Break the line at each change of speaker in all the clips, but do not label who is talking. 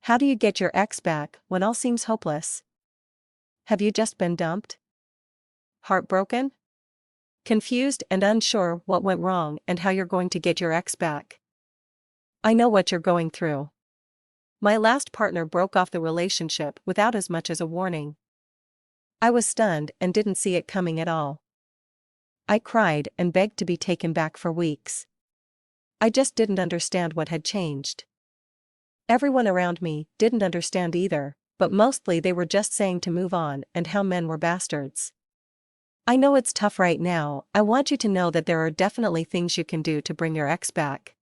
How do you get your ex back when all seems hopeless? Have you just been dumped? Heartbroken? Confused and unsure what went wrong and how you're going to get your ex back? I know what you're going through. My last partner broke off the relationship without as much as a warning. I was stunned and didn't see it coming at all. I cried and begged to be taken back for weeks. I just didn't understand what had changed. Everyone around me didn't understand either, but mostly they were just saying to move on and how men were bastards. I know it's tough right now. I want you to know that there are definitely things you can do to bring your ex back.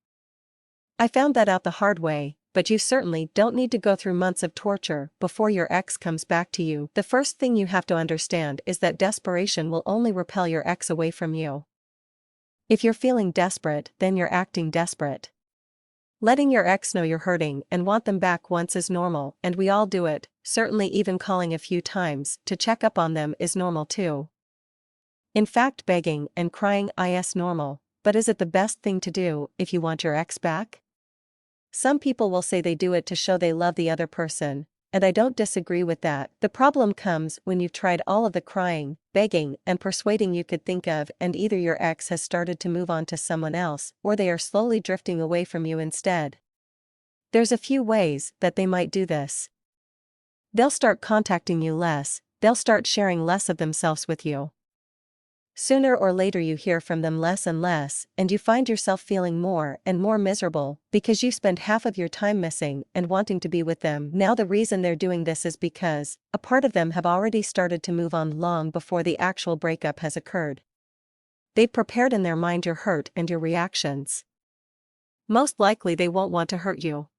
I found that out the hard way, but you certainly don't need to go through months of torture before your ex comes back to you. The first thing you have to understand is that desperation will only repel your ex away from you. If you're feeling desperate, then you're acting desperate. Letting your ex know you're hurting and want them back once is normal, and we all do it. Certainly even calling a few times to check up on them is normal too. In fact, begging and crying is normal, but is it the best thing to do if you want your ex back? Some people will say they do it to show they love the other person, and I don't disagree with that. The problem comes when you've tried all of the crying, begging, and persuading you could think of, and either your ex has started to move on to someone else, or they are slowly drifting away from you instead. There's a few ways that they might do this. They'll start contacting you less, they'll start sharing less of themselves with you. Sooner or later you hear from them less and less, and you find yourself feeling more and more miserable because you spend half of your time missing and wanting to be with them. Now the reason they're doing this is because a part of them have already started to move on long before the actual breakup has occurred. They've prepared in their mind your hurt and your reactions. Most likely they won't want to hurt you.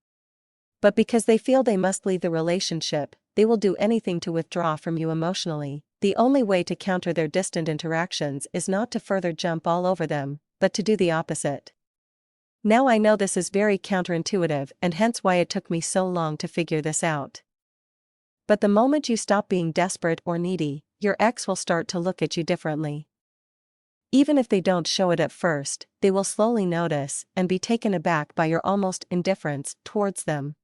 But because they feel they must leave the relationship, they will do anything to withdraw from you emotionally. The only way to counter their distant interactions is not to further jump all over them, but to do the opposite. Now I know this is very counterintuitive and hence why it took me so long to figure this out. But the moment you stop being desperate or needy, your ex will start to look at you differently. Even if they don't show it at first, they will slowly notice and be taken aback by your almost indifference towards them.